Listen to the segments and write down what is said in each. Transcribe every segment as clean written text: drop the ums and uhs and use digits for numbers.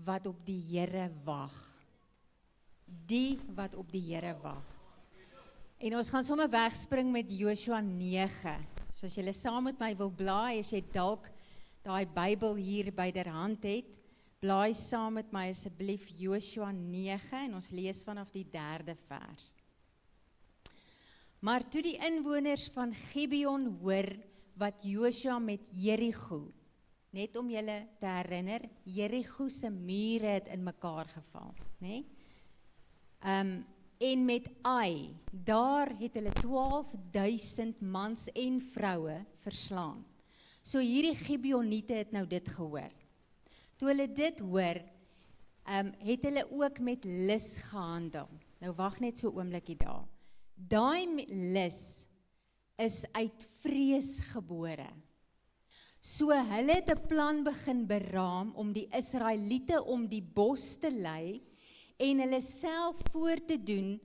wat op die Here wag. Die wat op die Here wag. En ons gaan sommer wegspring met Joshua 9. So as julle saam met my wil blaai, as jy dalk daai Bybel hier byderhand het, blaai saam met my asseblief Joshua 9 en ons lees vanaf die 3de vers. Maar toe die inwoners van Gibeon hoor wat Joshua met Jerigo, net om julle te herinner, Jerigo se mure het in mekaar geval, né? En met Ai, daar het hulle 12.000 mans en vroue verslaan. So hierdie Gibeoniete het nou dit gehoor. Toe hulle dit hoor, het hulle ook met lus gehandel. Nou wag net so 'n oombliekie daar. Daai lus is uit vrees gebore. So hulle het 'n plan begin beraam om die Israeliete om die bos te lei en hulle self voor te doen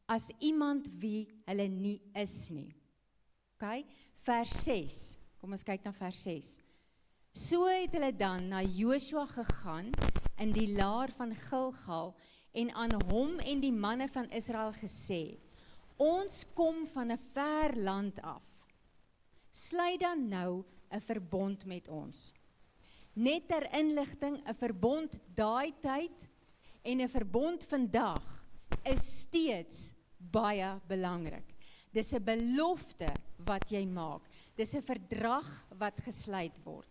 as iemand wie hulle nie is nie. OK, vers 6. Kom ons kyk na vers 6. So het hulle dan na Joshua gegaan in die laar van Gilgal en aan hom en die manne van Israel gesê: Ons kom van 'n ver land af. Sluit dan nou 'n verbond met ons. Net ter inligting, 'n verbond daai tyd en 'n verbond vandag is steeds baie belangrik. Dis 'n belofte wat jy maak. Dis 'n verdrag wat gesluit word.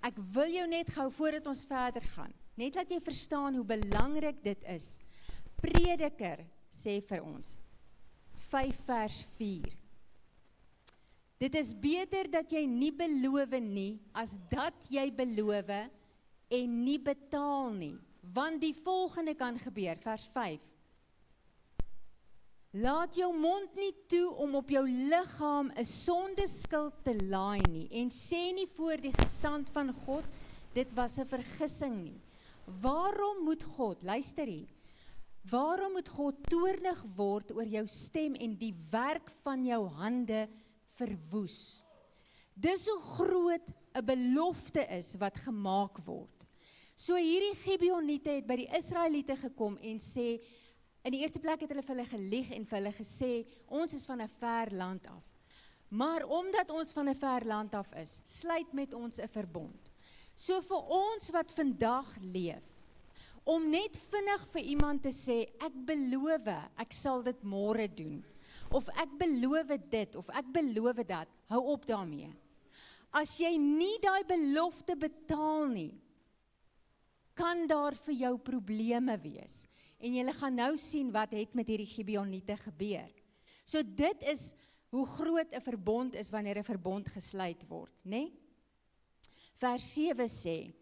Ek wil jou net gou voordat ons verder gaan, net laat jy verstaan hoe belangrik dit is. Prediker sê vir ons 5 vers 4. Dit is beter dat jy nie beloof nie as dat jy beloof en nie betaal nie, want die volgende kan gebeur, vers 5. Laat jou mond nie toe om op jou liggaam 'n sondeskuld te laai nie en sê nie voor die gesand van God, dit was 'n vergissing nie. Waarom moet God, luister hier, waarom moet God toornig word oor jou stem en die werk van jou hande verwoes? Dis hoe groot 'n belofte is wat gemaak word. So hierdie Gibeoniete het by die Israeliete gekom en sê, in die eerste plek het hulle vir hulle gelieg en vir hulle gesê, ons is van 'n ver land af. Maar omdat ons van 'n ver land af is, sluit met ons 'n verbond. So vir ons wat vandag leef, om net vinnig vir iemand te sê, ek beloof, ek sal dit môre doen, of ek beloof dit, of ek beloof dat, hou op daarmee. As jy nie daai belofte betaal nie, kan daar vir jou probleme wees. En julle gaan nou sien wat het met hierdie Gibeoniete gebeur. So dit is hoe groot 'n verbond is wanneer 'n verbond gesluit word, né? Vers 7 sê,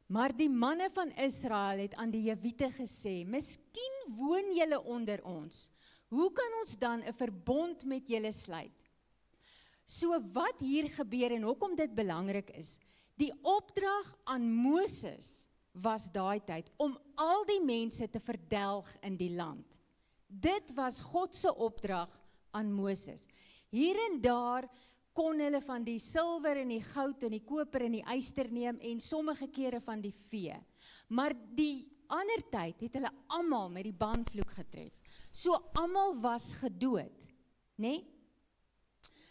maar die manne van Israel het aan die Jewiete gesê, miskien woon julle onder ons, hoe kan ons dan 'n verbond met julle sluit? So wat hier gebeur en hoekom dit belangrik is, die opdrag aan Moses was daai tyd om al die mense te verdelg in die land. Dit was God se opdrag aan Moses. Hier en daar kon hulle van die silwer en die goud en die koper en die yster neem en sommige kere van die vee. Maar die ander tyd het hulle almal met die banvloek getref. So almal was gedood, né?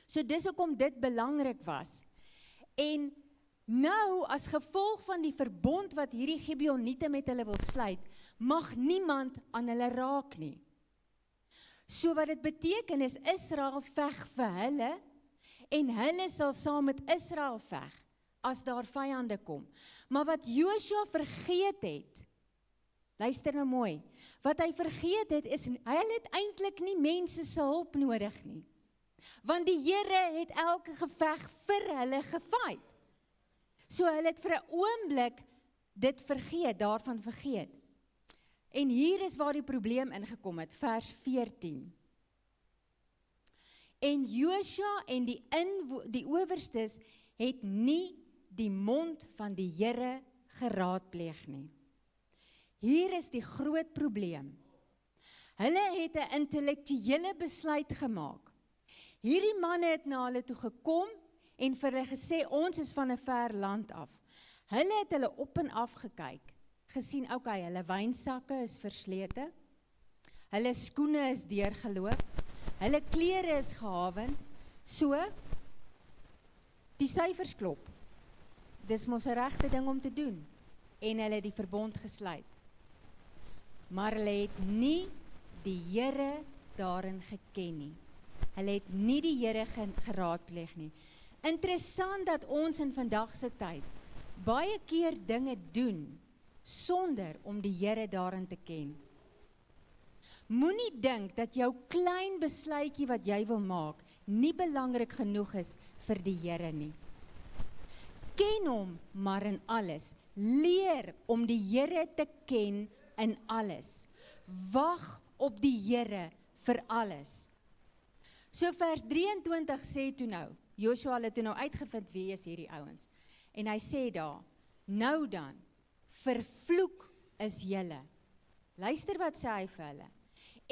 So dis hoekom dit belangrik was. En nou, as gevolg van die verbond wat hierdie Gibeoniete met hulle wil sluit, mag niemand aan hulle raak nie. So wat dit beteken is, Israel veg vir hulle, en hulle sal saam met Israel veg, as daar vyande kom. Maar wat Joshua vergeet het, luister nou mooi, wat hy vergeet het, is, hy het eintlik nie mense se hulp nodig nie. Want die Here het elke geveg vir hulle gefight. So hulle het vir 'n oomblik dit vergeet, daarvan vergeet. En hier is waar die probleem ingekom het, vers 14. En Joshua en die owerstes het nie die mond van die Here geraadpleeg nie. Hier is die groot probleem. Hulle het 'n intellektuele besluit gemaak. Hierdie manne het na hulle toe gekom en vir hulle gesê, ons is van 'n ver land af. Hulle het hulle op en af gekyk gesien, okay, hulle wynsakke is verslete, hulle skoene is deurgeloop, hulle klere is gehawend, so, die syfers klop. Dis mos 'n regte ding om te doen, en hulle het die verbond gesluit. Maar hulle het nie die Here daarin geken nie. Hulle het nie die Here geraadpleeg nie. Interessant dat ons in vandag se tyd baie keer dinge doen sonder om die Here daarin te ken. Moenie dink dat jou klein besluitjie wat jy wil maak nie belangrik genoeg is vir die Here nie. Ken hom maar in alles. Leer om die Here te ken in alles. Wag op die Here vir alles. So vers 23 sê toe nou, Joshua het toe nou uitgevind wie is hierdie ouens. En hy sê daar, nou dan, vervloek is julle. Luister wat sê hy vir hulle.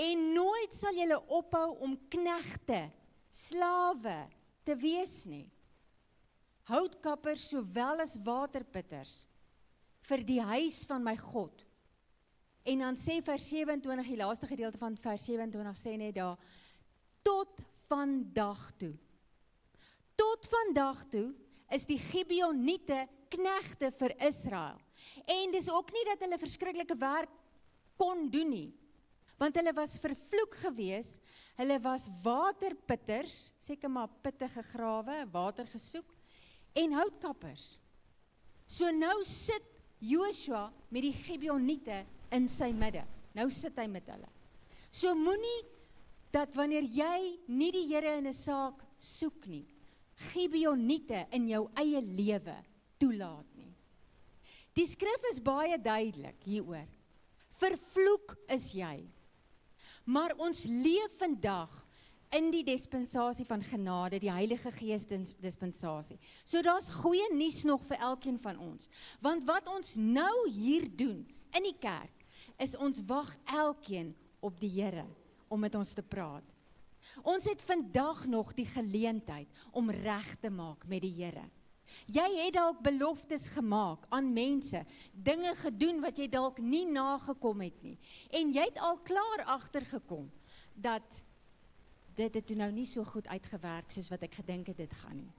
En nooit sal julle ophou om knegte, slawe te wees nie. Houtkappers sowel as waterputters vir die huis van my God. En dan sê vers 27, die laaste gedeelte van vers 27 sê net daar, tot vandag toe. Tot vandag toe is die Gibeoniete knegte vir Israel. En dis ook nie dat hulle verskriklike werk kon doen nie, want hulle was vervloek gewees, hulle was waterputters, seker maar putte gegrawe, water gesoek, en houtkappers. So nou sit Joshua met die Gibeoniete in sy midde. Nou sit hy met hulle. So moenie dat wanneer jy nie die Here in 'n saak soek nie, Gibeoniete in jou eie lewe toelaat nie. Die skrif is baie duidelik hieroor. Vervloek is jy. Maar ons leef vandag in die dispensasie van genade, die Heilige Gees dispensasie. So daar's goeie nuus nog vir elkeen van ons. Want wat ons nou hier doen in die kerk, is ons wag elkeen op die Here om met ons te praat. Ons het vandag nog die geleentheid om reg te maak met die Here. Jy het dalk beloftes gemaak aan mense, dinge gedoen wat jy dalk nie nagekom het nie. En jy het al klaar agtergekom dat dit het toe nou nie so goed uitgewerk soos wat ek gedink het dit gaan nie.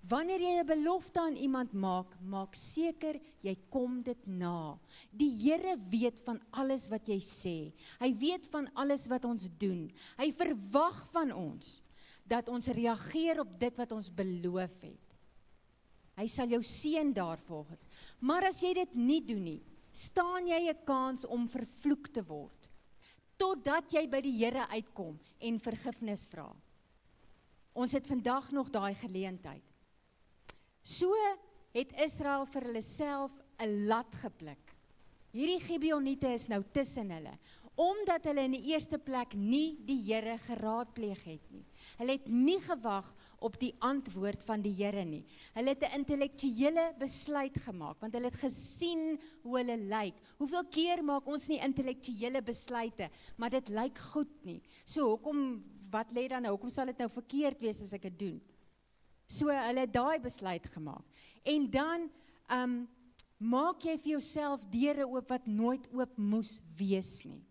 Wanneer jy 'n belofte aan iemand maak, maak seker jy kom dit na. Die Here weet van alles wat jy sê. Hy weet van alles wat ons doen. Hy verwag van ons dat ons reageer op dit wat ons beloof het. Hy sal jou seën daarvolgens. Maar as jy dit nie doen nie, staan jy 'n kans om vervloek te word, totdat jy by die Here uitkom en vergifnis vra. Ons het vandag nog daai geleentheid. So het Israel vir hulle self 'n lat gepluk. Hierdie Gibeoniete is nou tussen hulle, omdat hulle in die eerste plek nie die Here geraadpleeg het nie. Hulle het nie gewag op die antwoord van die Here nie. Hulle het 'n intellektuele besluit gemaak, want hulle het gesien hoe hulle lyk. Hoeveel keer maak ons nie intellektuele besluite, maar dit lyk goed nie. So wat lê dan nou, hoekom sal dit nou verkeerd wees as ek dit doen? So hulle het daai besluit gemaak. En dan maak jy vir jouself deure oop wat nooit oop moes wees nie,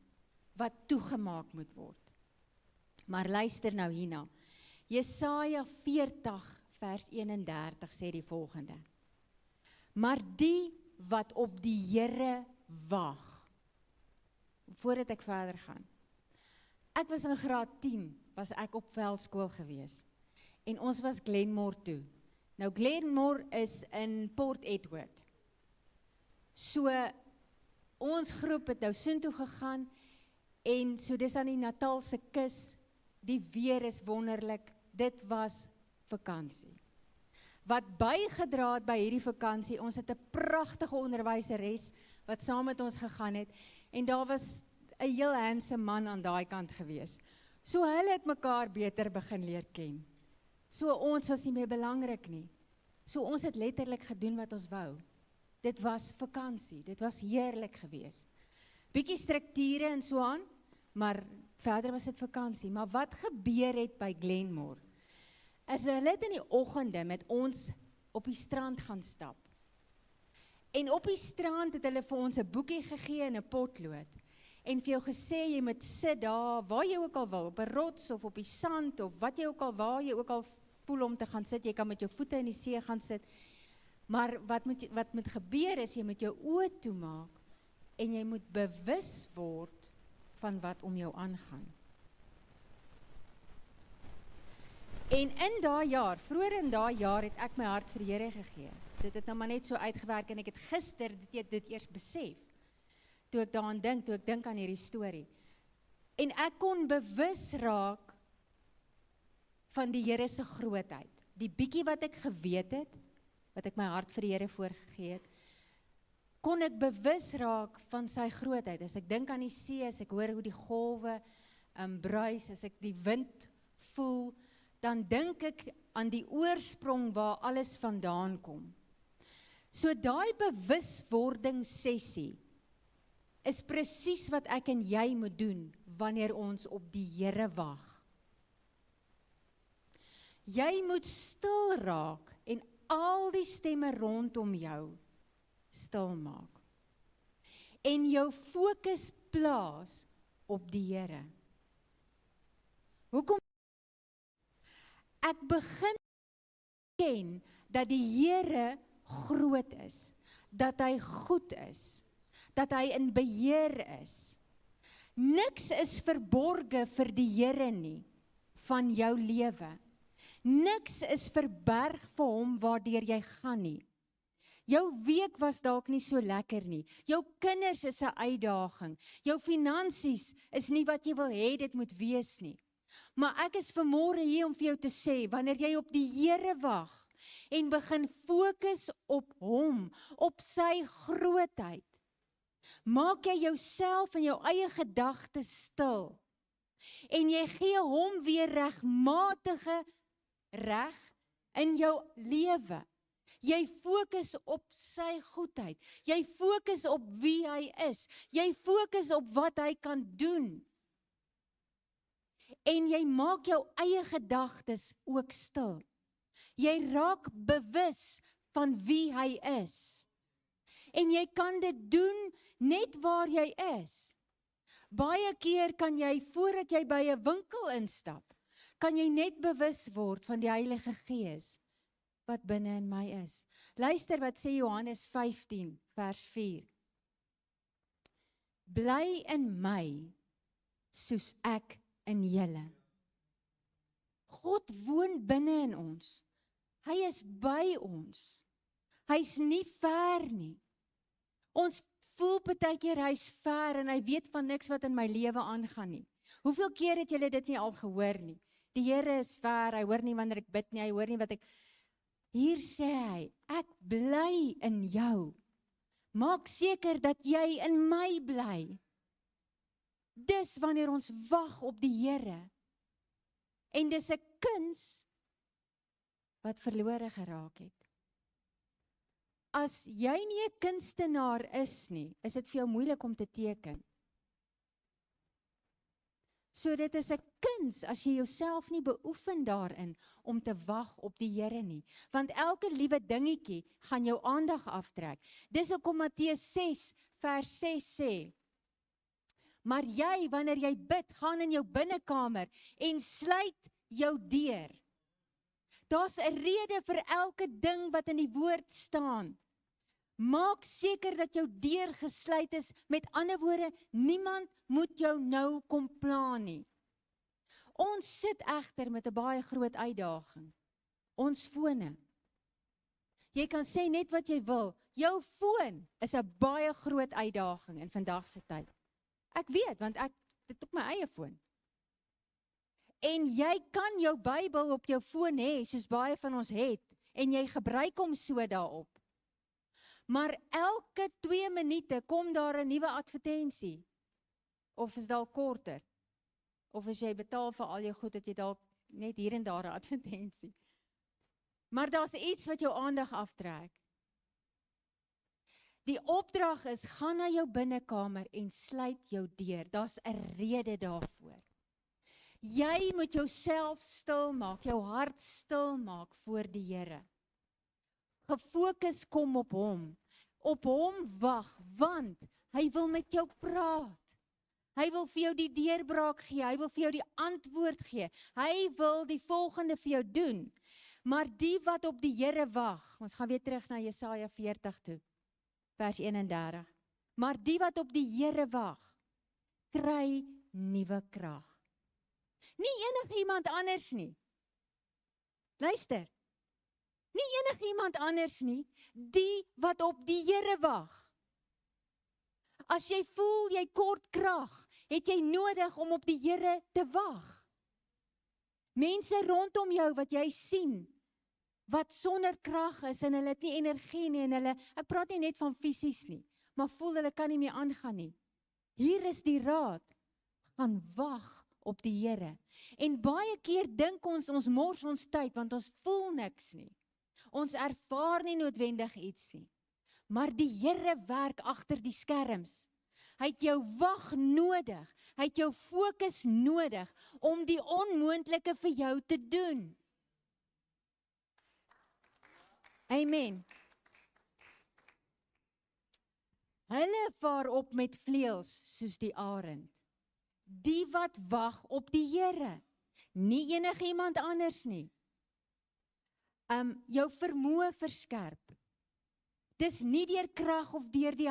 wat toegemaak moet word. Maar luister nou hierna. Jesaja 40 vers 31 sê die volgende. Maar die wat op die Here wag. Voordat ek verder gaan. Ek was in graad 10, was ek op veldskool gewees. En ons was Glenmore toe. Nou Glenmore is in Port Edward. So ons groep het nou soontoe gegaan en so dis aan die Natalse kus. Die weer is wonderlik. Dit was vakansie. Wat bygedra het by hierdie vakansie, ons het 'n pragtige onderwyseres wat saam met ons gegaan het en daar was 'n heel handsome man aan daai kant gewees. So hulle het mekaar beter begin leer ken. So ons was nie meer belangrik nie. So ons het letterlik gedoen wat ons wou. Dit was vakansie, dit was heerlik geweest. Bietjie strukture en so aan, maar verder was dit vakansie. Maar wat gebeur het by Glenmore? As hulle het in die oggende met ons op die strand gaan stap. En op die strand het hulle vir ons 'n boekie gegee en 'n potlood. En vir jou gesê, jy moet sit daar, waar jy ook al wil, op 'n rots of op die sand, of wat jy ook al, waar jy ook al voel om te gaan sit, jy kan met jou voete in die see gaan sit. Maar wat moet gebeur is, jy moet jou oë toemaak, en jy moet bewus word van wat om jou aangaan. En in daai jaar, vroeër in daai jaar, het ek my hart vir die Here gegee. Dit het nou maar net so uitgewerk, en ek het gister dit eers besef, toe ek daaraan dink, toe ek dink aan hierdie storie. En ek kon bewus raak van die Here se grootheid. Die bietjie wat ek geweet het, wat ek my hart vir die Here voorgegee het, kon ek bewus raak van sy grootheid. As ek dink aan die see, as ek hoor hoe die golwe bruis, as ek die wind voel, dan dink ek aan die oorsprong waar alles vandaan kom. So daai bewuswording sessie is presies wat ek en jy moet doen wanneer ons op die Here wag. Jy moet stil raak en al die stemme rondom jou stil maak. En jou fokus plaas op die Here. Hoekom? Ek begin ken dat die Here groot is, dat hy goed is, dat hy in beheer is. Niks is verborge vir die Here nie, van jou lewe. Niks is verberg vir hom waardeur jy gaan nie. Jou week was dalk nie so lekker nie. Jou kinders is 'n uitdaging. Jou finansies is nie wat jy wil hê dit moet wees nie. Maar ek is vanmôre hier om vir jou te sê, wanneer jy op die Here wag en begin fokus op hom, op sy grootheid, maak jy jouself en jou eie gedagtes stil. En jy gee hom weer regmatige reg in jou lewe. Jy fokus op sy goedheid. Jy fokus op wie hy is. Jy fokus op wat hy kan doen. En jy maak jou eie gedagtes ook stil. Jy raak bewus van wie hy is. En jy kan dit doen net waar jy is. Baie keer kan jy, voordat jy by 'n winkel instap, kan jy net bewus word van die Heilige Gees wat binne in my is. Luister wat sê Johannes 15 vers 4. Bly in my, soos ek in julle. God woon binne in ons. Hy is by ons. Hy's nie ver nie. Ons voel partykeer hy's ver en hy weet van niks wat in my lewe aangaan nie. Hoeveel keer het julle dit nie al gehoor nie? Die Here is ver, hy hoor nie wanneer ek bid nie, hy hoor nie wat ek... Hier sê hy, ek bly in jou. Maak seker dat jy in my bly. Dis wanneer ons wag op die Here. En dis 'n kuns wat verlore geraak het. As jy nie 'n kunstenaar is nie, is dit vir jou moeilik om te teken. So dit is 'n kuns as jy jouself nie beoefen daarin om te wag op die Here nie. Want elke liewe dingetjie gaan jou aandag aftrek. Dis hoekom Matteus 6 vers 6 sê, maar jy, wanneer jy bid, gaan in jou binnekamer en sluit jou deur. Daar's 'n rede vir elke ding wat in die woord staan. Maak seker dat jou deur gesluit is. Met ander woorde, niemand moet jou nou kom pla nie. Ons sit egter met 'n baie groot uitdaging. Ons fone. Jy kan sê net wat jy wil. Jou foon is 'n baie groot uitdaging in vandag se tyd. Ek weet, want ek het op my eie foon. En jy kan jou Bybel op jou foon hê, soos baie van ons het, en jy gebruik hom so daarop. Maar elke 2 minute kom daar 'n nuwe advertensie. Of is dalk korter. Of as jy betaal vir al jou goed, het jy dalk net hier en daar 'n advertensie. Maar daar's iets wat jou aandag aftrek. Die opdrag is, gaan na jou binnekamer en sluit jou deur. Daar's 'n rede daarvoor. Jy moet jouself stil maak, jou hart stil maak voor die Here. Gefokus kom op hom. op hom wag, want hy wil met jou praat. Hy wil vir jou die deurbraak gee, hy wil vir jou die antwoord gee, hy wil die volgende vir jou doen. Maar die wat op die Here wag, ons gaan weer terug na Jesaja 40 toe, vers 31. Maar die wat op die Here wag, kry nuwe krag. Nie enigiemand anders nie. Luister, nie enigiemand anders nie, die wat op die Here wag. As jy voel jy kort krag, het jy nodig om op die Here te wag. Mense rondom jou wat jy sien, wat sonder krag is en hulle het nie energie nie en hulle, ek praat nie net van fisies nie, maar voel hulle kan nie meer aangaan nie. Hier is die raad, gaan wag op die Here. En baie keer dink ons mors ons tyd, want ons voel niks nie. Ons ervaar nie noodwendig iets nie. Maar die Here werk agter die skerms. Hy het jou wag nodig, hy het jou fokus nodig, om die onmoontlike vir jou te doen. Amen. Hulle vaar op met vleuels soos die arend. Die wat wag op die Here, nie enigiemand anders nie. Jou vermoë verskerp. Dis nie deur krag of deur die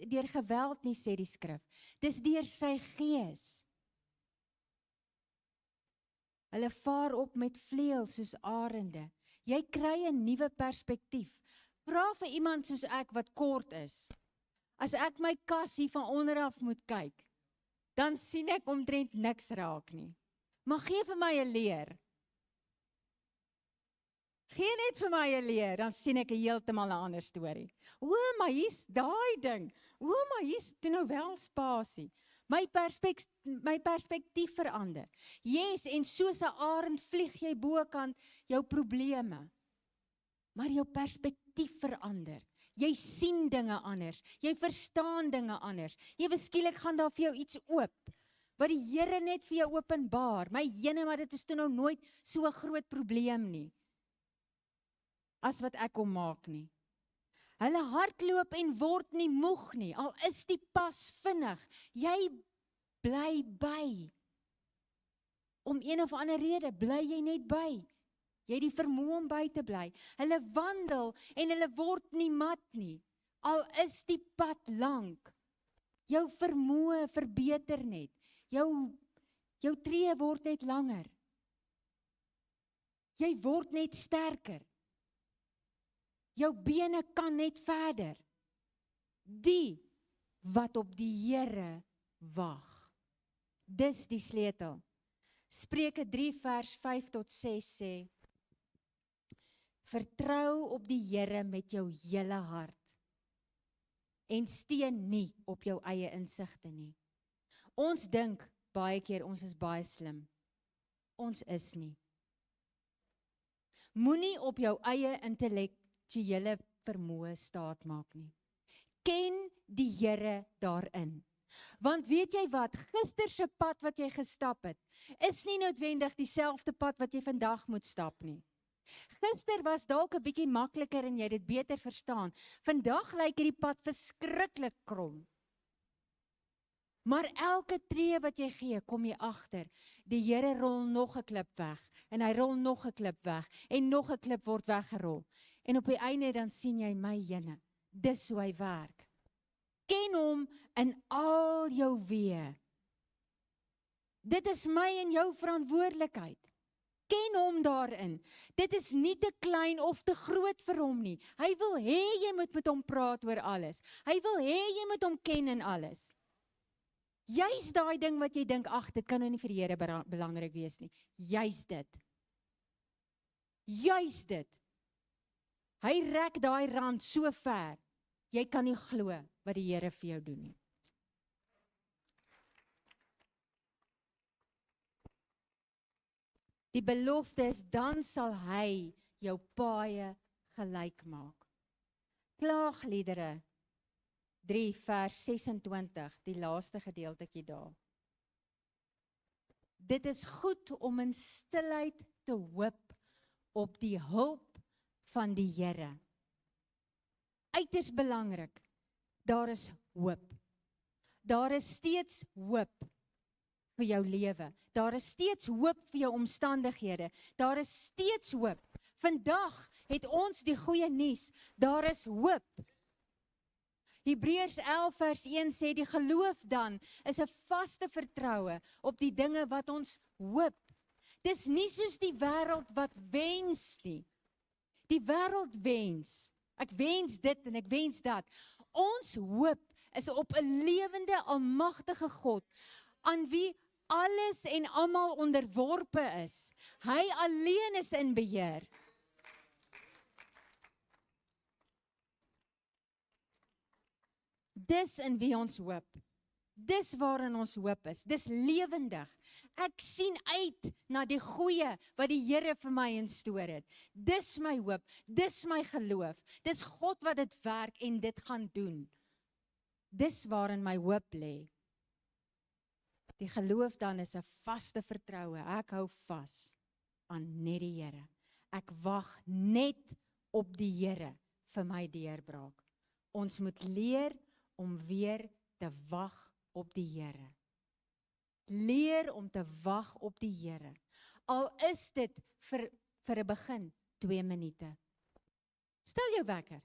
deur geweld nie, sê die skrif. Dis deur sy gees. Hulle vaar op met vleuels soos arende. Jy kry 'n nuwe perspektief. Vra vir iemand soos ek wat kort is. As ek my kas hier van onderaf moet kyk, dan sien ek omtrent niks raak nie. Maar gee vir my 'n leer. Gee net vir my 'n leer, dan sien ek 'n heeltemal 'n ander storie. O, maar hier's daai ding. O, maar hier's toe nou wel spasie. My perspektief verander. Yes, en soos 'n arend vlieg jy bokant jou probleme. Maar jou perspektief verander. Jy sien dinge anders. Jy verstaan dinge anders. Ewe skielik gaan daar vir jou iets oop, wat die Here net vir jou openbaar. My jene, maar dit is toe nou nooit so 'n groot probleem nie, as wat ek hom maak nie. Hulle hardloop en word nie moeg nie, al is die pas vinnig. Jy bly by. Om een of ander rede, bly jy net by. Jy het die vermoë om by te bly. Hulle wandel en hulle word nie mat nie, al is die pad lank. Jou vermoë verbeter net. Jou tree word net langer. Jy word net sterker. Jou bene kan net verder. Die wat op die Here wag. Dis die sleutel. Spreuke 3 vers 5 tot 6 sê, vertrou op die Here met jou hele hart en steun nie op jou eie insigte nie. Ons dink baie keer ons is baie slim. Ons is nie. Moenie op jou eie intellektuele vermoë staat maak nie. Ken die Here daarin. Want weet jy wat, gister se pad wat jy gestap het, is nie noodwendig dieselfde pad wat jy vandag moet stap nie. Gister was dalk 'n bietjie makliker en jy het dit beter verstaan. Vandag lyk hierdie pad verskriklik krom. Maar elke tree wat jy gee, kom jy agter. Die Here rol nog 'n klip weg en hy rol nog 'n klip weg en nog 'n klip word weggerol. En op die einde dan sien jy, my jene, dis hoe hy werk. Ken hom in al jou weë. Dit is my en jou verantwoordelikheid. Ken hom daarin. Dit is nie te klein of te groot vir hom nie. Hy wil hê jy moet met hom praat oor alles. Hy wil hê jy moet hom ken in alles. Juist daai ding wat jy dink, ag, dit kan nou nie vir die Here belangrik wees nie. Juist dit. Juist dit. Hy rek daai rand so ver. Jy kan nie glo wat die Here vir jou doen nie. Die belofte is, dan sal hy jou paaie gelyk maak. Klaagliedere 3 vers 26, die laaste gedeeltjie daar. Dit is goed om in stilheid te hoop op die hulp van die Here. uiters belangrik. Daar is hoop. Daar is steeds hoop vir jou lewe. Daar is steeds hoop vir jou omstandighede. Daar is steeds hoop. Vandag het ons die goeie nuus. Daar is hoop. Hebreërs 11 vers 1 sê die geloof dan is 'n vaste vertroue op die dinge wat ons hoop. Dis nie soos die wêreld wat wens nie. Die wêreld wens. Ek wens dit en ek wens dat. Ons hoop is op 'n lewende, almagtige God, aan wie alles en almal onderworpe is. Hy alleen is in beheer. Dis in wie ons hoop. Dis waarin ons hoop is. Dis lewendig. Ek sien uit na die goeie wat die Here vir my instoor het. Dis my hoop. Dis my geloof. Dis God wat dit werk en dit gaan doen. Dis waarin my hoop lê. Die geloof dan is 'n vaste vertroue. Ek hou vas aan net die Here. Ek wag net op die Here vir my deurbraak. Ons moet leer om weer te wag op die Here. Leer om te wag op die Here. Al is dit vir 'n begin 2 minute. Stel jou wekker.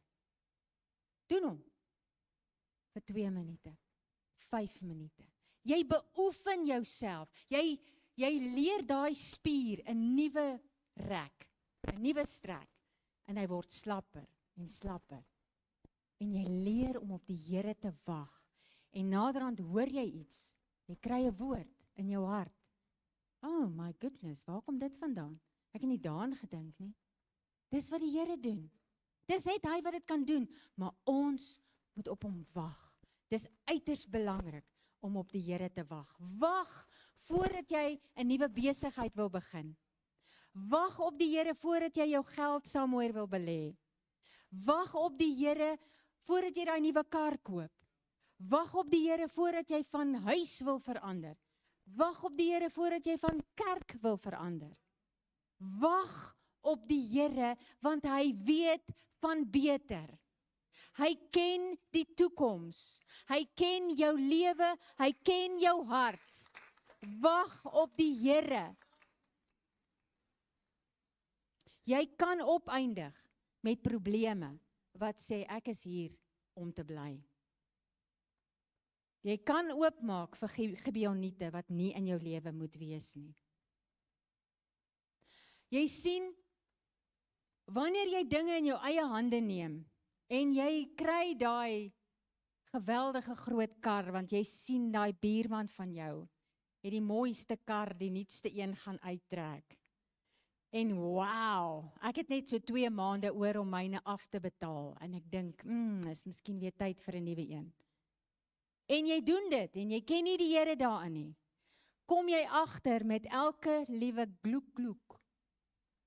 Doen hom. Vir 2 minute. 5 minute. Jy beoefen jouself. Jy leer daai spier 'n nuwe rek, 'n nuwe strek. En hy word slapper en slapper. En jy leer om op die Here te wag. En naderhand hoor jy iets. Jy kry 'n woord in jou hart. Oh my goodness, waar kom dit vandaan? Ek het nie daaraan gedink nie. Dis wat die Here doen. Dis net hy wat dit kan doen. Maar ons moet op hom wag. Dis uiters belangrik om op die Here te wag. Wag voordat jy 'n nuwe besigheid wil begin. Wag op die Here voordat jy jou geld somewhere wil belê. Wag op die Here voordat jy daai nuwe kar koop. Wag op die Here voordat jy van huis wil verander. Wag op die Here voordat jy van kerk wil verander. Wag op die Here want hy weet van beter. Hy ken die toekoms. Hy ken jou lewe, hy ken jou hart. Wag op die Here. Jy kan opeindig met probleme wat sê ek is hier om te bly. Jy kan oopmaak vir Gibeoniete wat nie in jou lewe moet wees nie. Jy sien, wanneer jy dinge in jou eie hande neem, en jy kry daai geweldige groot kar, want jy sien daai buurman van jou, het die mooiste kar, die nuutste een gaan uittrek. En wow, ek het net so 2 maande oor om myne af te betaal, en ek dink, is miskien weer tyd vir 'n nuwe een. En jy doen dit, en jy ken nie die Here daarin nie. Kom jy agter met elke liewe gloek,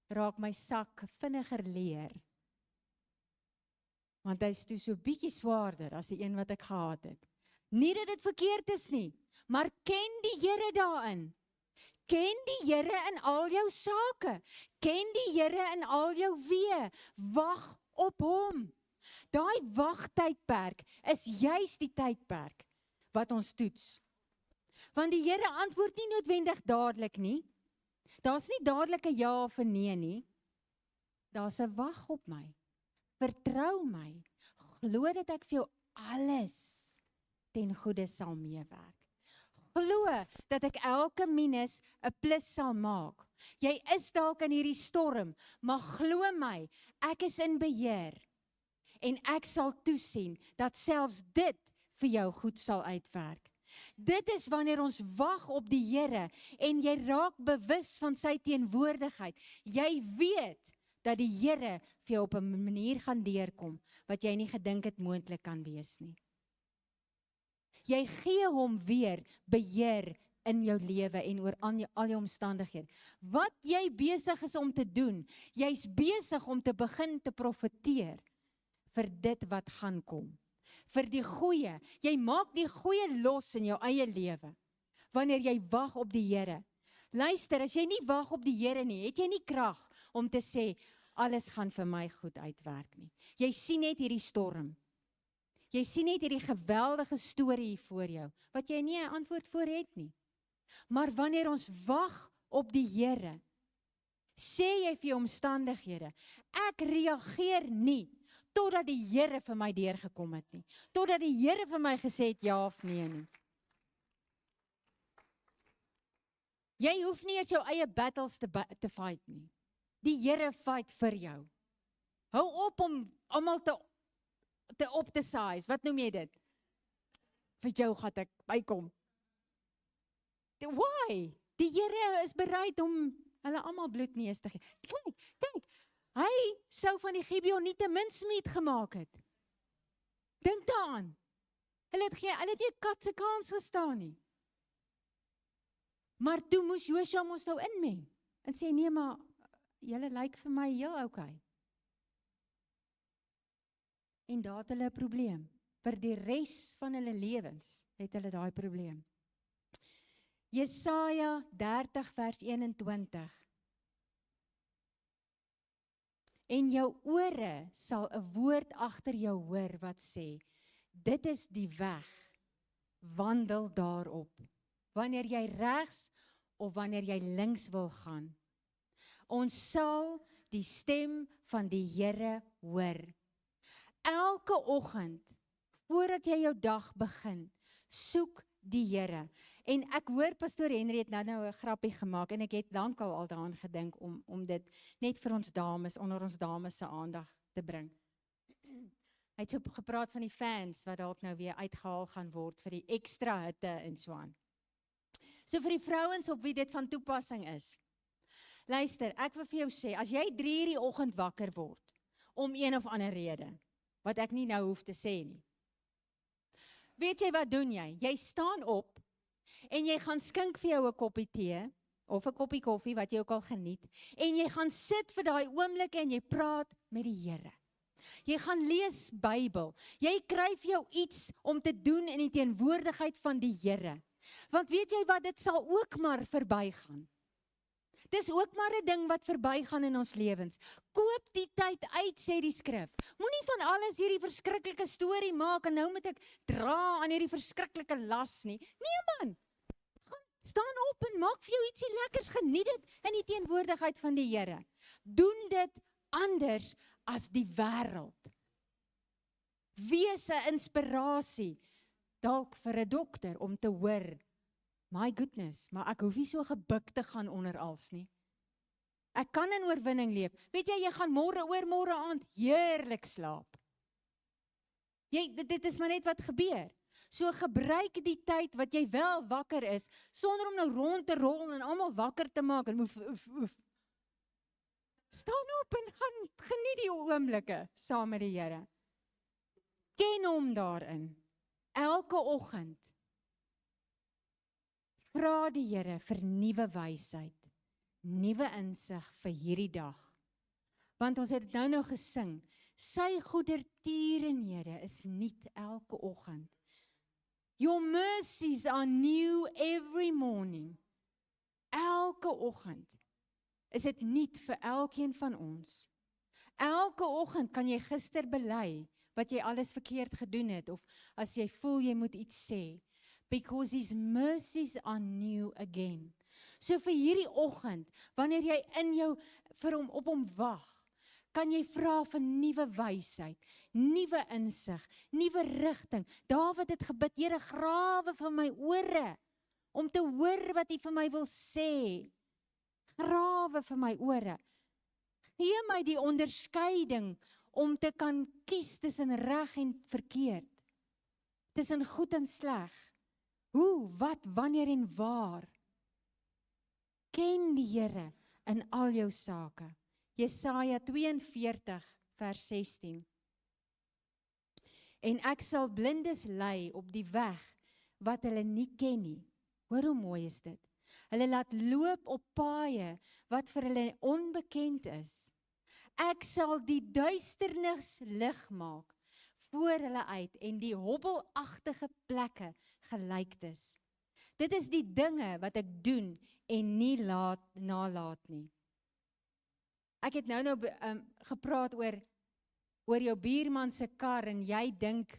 raak my sak vinniger leer. Want hy is toe so bietjie swaarder as die een wat ek gehad het. Nie dat dit verkeerd is nie, maar ken die Here daarin. Ken die Here in al jou sake. Ken die Here in al jou weë. Wag op hom. Daai wagtydperk is juis die tydperk wat ons toets. Want die Here antwoord nie noodwendig dadelik nie. Daar's nie dadelik 'n ja of 'n nee nie. Daar's 'n wag op my. Vertrou my. Glo dat ek vir jou alles ten goeie sal meewerk. Glo dat ek elke minus 'n plus sal maak. Jy is dalk in hierdie storm, maar glo my, ek is in beheer. En ek sal toesien dat selfs dit vir jou goed sal uitwerk. Dit is wanneer ons wag op die Here en jy raak bewus van sy teenwoordigheid. Jy weet dat die Here vir jou op 'n manier gaan deurkom wat jy nie gedink het moontlik kan wees nie. Jy gee hom weer beheer in jou lewe en oor al jou omstandighede. Wat jy besig is om te doen, jy's besig om te begin te profeteer vir dit wat gaan kom. Vir die goeie. Jy maak die goeie los in jou eie lewe wanneer jy wag op die Here. Luister, as jy nie wag op die Here nie, het jy nie krag om te sê, alles gaan vir my goed uitwerk nie. Jy sien net hierdie storm. Jy sien net hierdie geweldige storie hier voor jou, wat jy nie 'n antwoord voor het nie. Maar wanneer ons wag op die Here, sê jy vir jou omstandighede, ek reageer nie, totdat die Here vir my deurgekom het nie. Totdat die Here vir my gesê het ja of nee nie. Jy hoef nie eers jou eie battles te fight nie. Die Here fight vir jou. Hou op om almal te optesize. Wat noem jy dit? Vir jou gaan ek bykom. Why? Die Here is bereid om hulle almal bloedneus te gee. Kyk, hy sou van die Gibeoniete mincemeat gemaak het. Dink daaraan. Hulle het nie 'n kat se kans gestaan nie. Maar toe moes Josua ons nou inmeng en sê nee, maar julle lyk vir my heel okay. En daar het hulle 'n probleem. Vir die res van hulle lewens het hulle daai probleem. Jesaja 30 vers 21. En jou ore sal 'n woord agter jou hoor wat sê, dit is die weg, wandel daarop. Wanneer jy regs of wanneer jy links wil gaan. Ons sal die stem van die Here hoor. Elke oggend, voordat jy jou dag begin, soek die Here. En ek hoor Pastoor Henry het nou 'n grappie gemaak en ek het lankal al daaraan gedink om dit net vir ons dames, onder ons dames se aandag te bring. Hy het so gepraat van die fans wat dalk nou weer uitgehaal gaan word vir die ekstra hitte en so aan. So vir die vrouens op wie dit van toepassing is. Luister, ek wil vir jou sê, as jy 3 uur die oggend wakker word, om een of ander rede, wat ek nie nou hoef te sê nie. Weet jy wat doen jy? Jy staan op, en jy gaan skink vir jou 'n koppie tee, of 'n koppie koffie, wat jy ook al geniet, en jy gaan sit vir daai oomblikke en jy praat met die Here. Jy gaan lees Bybel. Jy kry vir jou iets om te doen in die teenwoordigheid van die Here. Want weet jy wat, dit sal ook maar verbygaan. Dis ook maar 'n ding wat verbygaan in ons lewens. Koop die tyd uit, sê die skrif. Moenie van alles hierdie verskriklike storie maak en nou moet ek dra aan hierdie verskriklike las nie. Nee man, gaan staan op en maak vir jou ietsie lekkers, geniet dit in die teenwoordigheid van die Here. Doen dit anders as die wêreld. Wees 'n inspirasie, dalk vir 'n dokter om te hoor, my goodness, maar ek hoef nie so gebuk te gaan onder als nie. Ek kan in oorwinning leef. Weet jy, jy gaan oormôre aand heerlik slaap. Dit is maar net wat gebeur. So gebruik die tyd wat jy wel wakker is, sonder om nou rond te rol en almal wakker te maak en oef. Staan op en gaan geniet die oomblikke saam met die Here. Ken hom daarin. Elke oggend vra die Here vir nuwe wysheid, nuwe insig vir hierdie dag. Want ons het nou gesing, sy goedertierenhede is nuut elke oggend. Your mercies are new every morning. Elke oggend is dit nuut vir elkeen van ons. Elke oggend kan jy gister bely wat jy alles verkeerd gedoen het, of as jy voel jy moet iets sê. Because his mercies are new again. So vir hierdie oggend, wanneer jy in jou vir hom op hom wag, kan jy vra vir nuwe wysheid, nuwe insig, nuwe rigting. Dawid het gebid, Here, grawe vir my ore, om te hoor wat hy vir my wil sê. Grawe vir my ore. Gee my die onderskeiding om te kan kies tussen reg en verkeerd. Tussen goed en sleg. Hoe, wat, wanneer en waar. Ken die Here in al jou sake. Jesaja 42 vers 16. En ek sal blindes lei op die weg wat hulle nie ken nie. Hoor hoe mooi is dit. Hulle laat loop op paaie wat vir hulle onbekend is. Ek sal die duisternis lig maak voor hulle uit en die hobbelagtige plekke gelyk is. Dit is die dinge wat ek doen en nie nalaat nie. Ek het nou gepraat oor jou buurman se kar en jy dink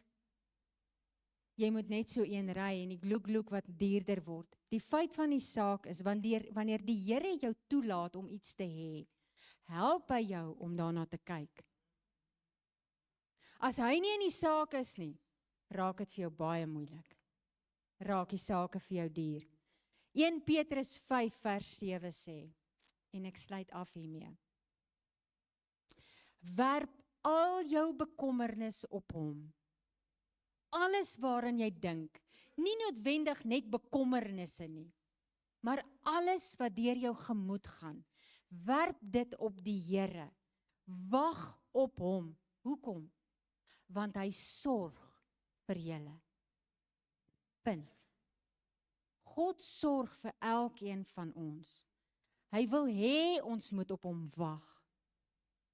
jy moet net so een ry en die gloek wat duurder word. Die feit van die saak is, wanneer die Here jou toelaat om iets te hê, help hy jou om daarna te kyk. As hy nie in die saak is nie, raak dit vir jou baie moeilik. Raak die sake vir jou duur. 1 Petrus 5 vers 7 sê, en ek sluit af hiermee. Werp al jou bekommernis op hom. Alles waaraan jy dink, nie noodwendig net bekommernisse nie, maar alles wat deur jou gemoed gaan, werp dit op die Here. Wag op hom. Hoekom? Want hy sorg vir julle. Punt. God sorg vir elkeen van ons. Hy wil hê ons moet op hom wag,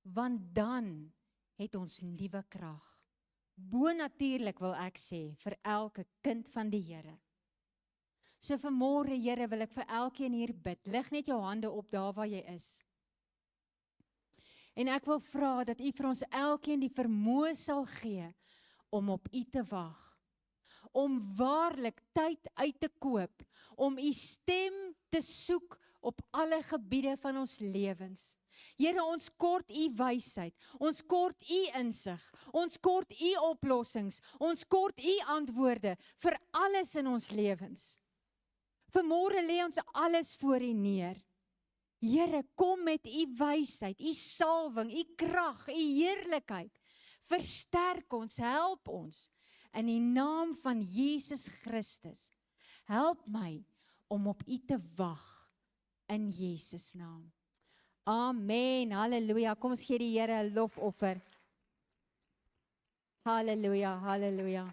want dan het ons nuwe krag. Bonatuurlik wil ek sê, vir elke kind van die Here. So vanmôre, Here, wil ek vir elkeen hier bid. Lig net jou hande op daar waar jy is. En ek wil vra dat U vir ons elkeen die vermoë sal gee om op U te wag. Om waarlik tyd uit te koop, om U stem te soek op alle gebiede van ons lewens. Here, ons kort U wysheid, ons kort U insig, ons kort U oplossings, ons kort U antwoorde vir alles in ons lewens. Vanmôre lê ons alles voor U neer. Here, kom met U wysheid, U salwing, U krag, U heerlikheid. Versterk ons, help ons in die naam van Jesus Christus. Help my om op U te wag in Jesus naam. Amen, halleluja. Kom ons gee die Here 'n lofoffer. Halleluja, halleluja.